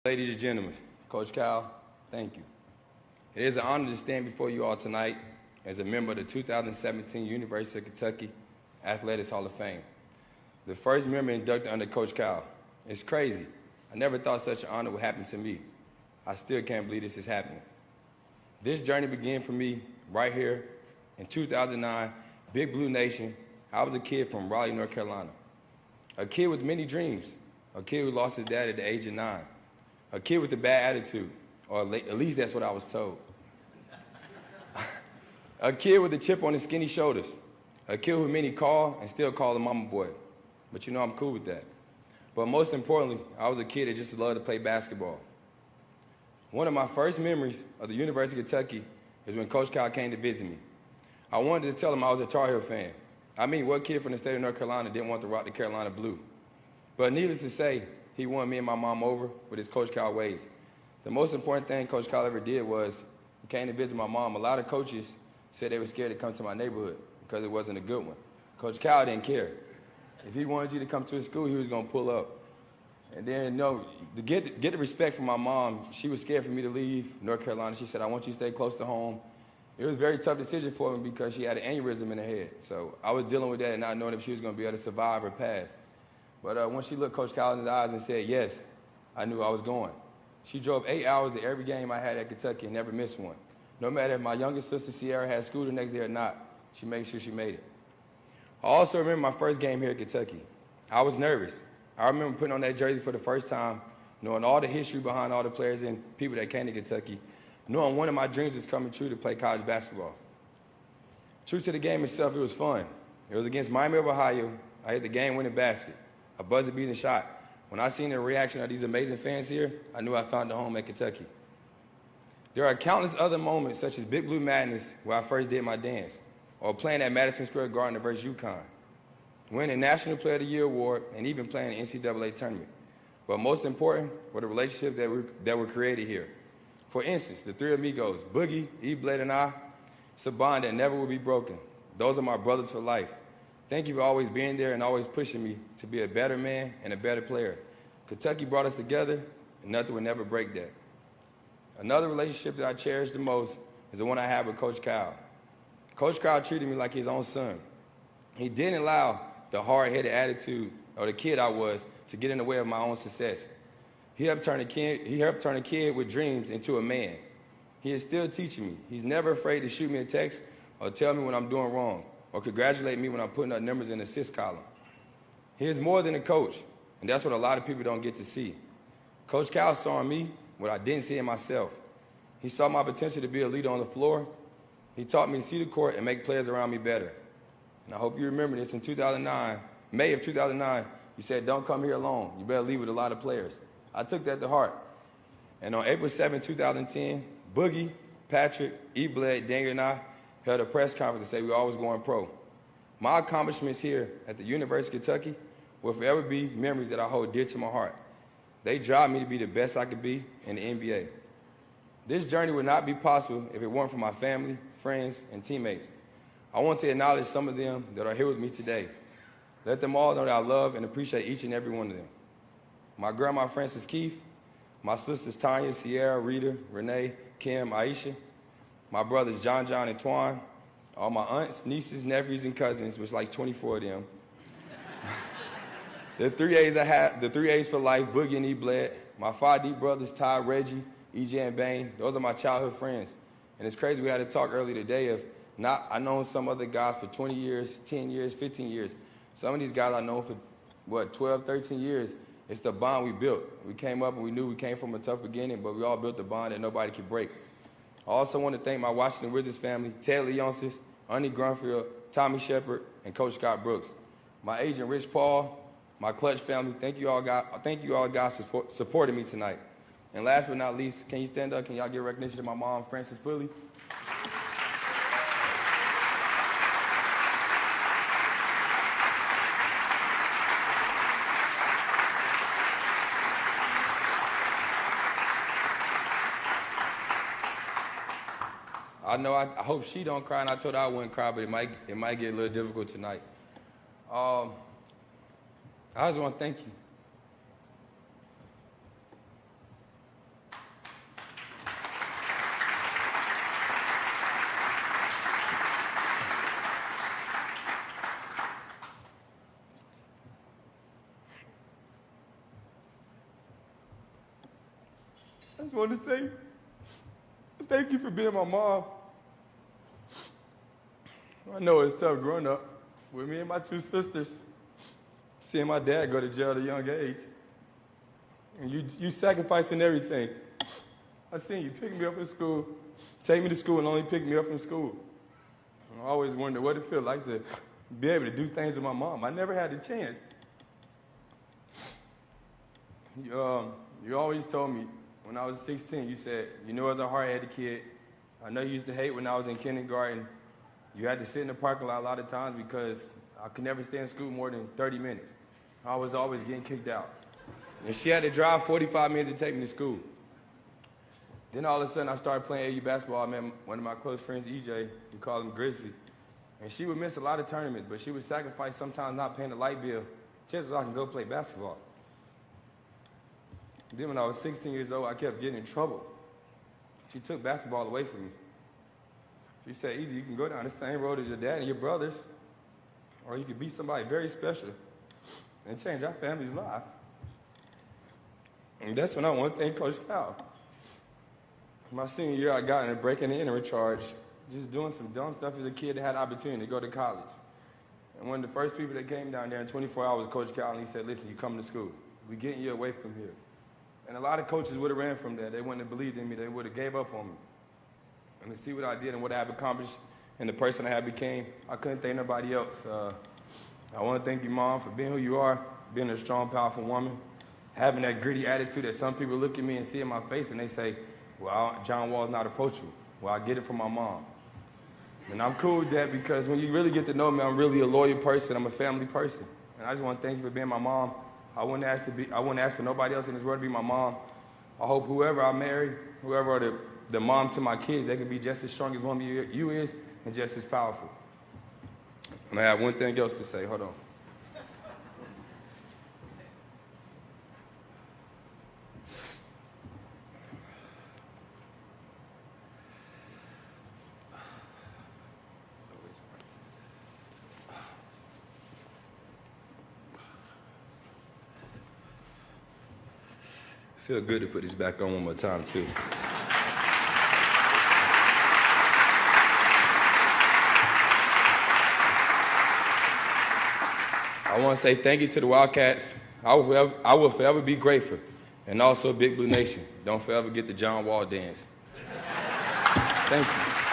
Ladies and gentlemen, Coach Cal, thank you. It is an honor to stand before you all tonight as a member of the 2017 University of Kentucky Athletics Hall of Fame, the first member inducted under Coach Cal. It's crazy. I never thought such an honor would happen to me. I still can't believe this is happening. This journey began for me right here in 2009, Big Blue Nation. I was a kid from Raleigh, North Carolina, a kid with many dreams, a kid who lost his dad at the age of 9. A kid with a bad attitude, or at least that's what I was told. A kid with a chip on his skinny shoulders. A kid who many call and still call a mama boy. But you know I'm cool with that. But most importantly, I was a kid that just loved to play basketball. One of my first memories of the University of Kentucky is when Coach Cal came to visit me. I wanted to tell him I was a Tar Heel fan. I mean, what kid from the state of North Carolina didn't want to rock the Carolina blue? But needless to say, he won me and my mom over with his Coach Cal ways. The most important thing Coach Cal ever did was he came to visit my mom. A lot of coaches said they were scared to come to my neighborhood because it wasn't a good one. Coach Cal didn't care. If he wanted you to come to his school, he was going to pull up. And then, you know, to get the respect from my mom, she was scared for me to leave North Carolina. She said, I want you to stay close to home. It was a very tough decision for me because she had an aneurysm in her head. So I was dealing with that and not knowing if she was going to be able to survive or pass. But when she looked Coach Cal in the eyes and said, yes, I knew I was going. She drove 8 hours to every game I had at Kentucky and never missed one. No matter if my youngest sister, Sierra, had school the next day or not, she made sure she made it. I also remember my first game here at Kentucky. I was nervous. I remember putting on that jersey for the first time, knowing all the history behind all the players and people that came to Kentucky, knowing one of my dreams was coming true to play college basketball. True to the game itself, it was fun. It was against Miami of Ohio. I hit the game-winning basket, a buzzer-beating shot. When I seen the reaction of these amazing fans here, I knew I found a home at Kentucky. There are countless other moments, such as Big Blue Madness, where I first did my dance, or playing at Madison Square Garden versus UConn, winning National Player of the Year award, and even playing an NCAA tournament. But most important were the relationships that were created here. For instance, the three amigos, Boogie, E-Blade, and I, it's a bond that never will be broken. Those are my brothers for life. Thank you for always being there and always pushing me to be a better man and a better player. Kentucky brought us together, and nothing would never break that. Another relationship that I cherish the most is the one I have with Coach Cal. Coach Cal treated me like his own son. He didn't allow the hard-headed attitude or the kid I was to get in the way of my own success. He helped turn a kid with dreams into a man. He is still teaching me. He's never afraid to shoot me a text or tell me when I'm doing wrong or congratulate me when I'm putting up numbers in the assist column. He is more than a coach, and that's what a lot of people don't get to see. Coach Cal saw in me what I didn't see in myself. He saw my potential to be a leader on the floor. He taught me to see the court and make players around me better. And I hope you remember this. In 2009, May of 2009, you said, don't come here alone. You better leave with a lot of players. I took that to heart. And on April 7, 2010, Boogie, Patrick, E-Blade, Daniel, and I held a press conference to say we were always going pro. My accomplishments here at the University of Kentucky will forever be memories that I hold dear to my heart. They drive me to be the best I could be in the NBA. This journey would not be possible if it weren't for my family, friends, and teammates. I want to acknowledge some of them that are here with me today. Let them all know that I love and appreciate each and every one of them. My grandma, Frances Keith, my sisters, Tanya, Sierra, Rita, Renee, Kim, Aisha, my brothers, John, and Twan, all my aunts, nieces, nephews, and cousins, which like 24 of them. The three A's for life, Boogie and E-Bled, my 5D brothers, Ty, Reggie, EJ, and Bane, those are my childhood friends. And it's crazy, we had a talk earlier today of I know some other guys for 20 years, 10 years, 15 years. Some of these guys I know for, 12, 13 years. It's the bond we built. We came up and we knew we came from a tough beginning, but we all built a bond that nobody could break. I also want to thank my Washington Wizards family, Ted Leonsis, Ernie Grunfield, Tommy Shepard, and Coach Scott Brooks. My agent, Rich Paul, my Clutch family, thank you all guys for supporting me tonight. And last but not least, can you stand up? Can y'all give recognition to my mom, Frances Pulley? I hope she don't cry, and I told her I wouldn't cry, but it might get a little difficult tonight. I just want to thank you. I just wanted to say thank you for being my mom. I know it's tough growing up with me and my two sisters, seeing my dad go to jail at a young age. And you sacrificing everything. I seen you pick me up from school, take me to school, and only pick me up from school. And I always wondered what it felt like to be able to do things with my mom. I never had the chance. You always told me when I was 16, you said, you know, as a hard-headed kid, I know you used to hate when I was in kindergarten. You had to sit in the parking lot a lot of times because I could never stay in school more than 30 minutes. I was always getting kicked out. And she had to drive 45 minutes to take me to school. Then all of a sudden, I started playing AU basketball. I met one of my close friends, EJ. We call him Grizzly. And she would miss a lot of tournaments, but she would sacrifice sometimes not paying the light bill just so I can go play basketball. Then when I was 16 years old, I kept getting in trouble. She took basketball away from me. She said, either you can go down the same road as your dad and your brothers, or you could be somebody very special and change our family's life. And that's when I want to thank Coach Cal. My senior year, I got in a breaking and entering charge, just doing some dumb stuff as a kid that had the opportunity to go to college. And one of the first people that came down there in 24 hours was Coach Cal, and he said, listen, you coming to school. We're getting you away from here. And a lot of coaches would have ran from that. They wouldn't have believed in me. They would have gave up on me. And to see what I did and what I have accomplished and the person I have became, I couldn't thank nobody else. I want to thank you, Mom, for being who you are, being a strong, powerful woman, having that gritty attitude that some people look at me and see in my face and they say, well, John Wall's not approachable. Well, I get it from my mom. And I'm cool with that because when you really get to know me, I'm really a loyal person. I'm a family person. And I just want to thank you for being my mom. I wouldn't ask for nobody else in this world to be my mom. I hope whoever I marry, whoever are the mom to my kids, they can be just as strong as one of you is and just as powerful. And I have one thing else to say. Hold on. Feel good to put this back on one more time, too. I want to say thank you to the Wildcats. I will forever be grateful. And also Big Blue Nation. Don't forever get the John Wall dance. Thank you.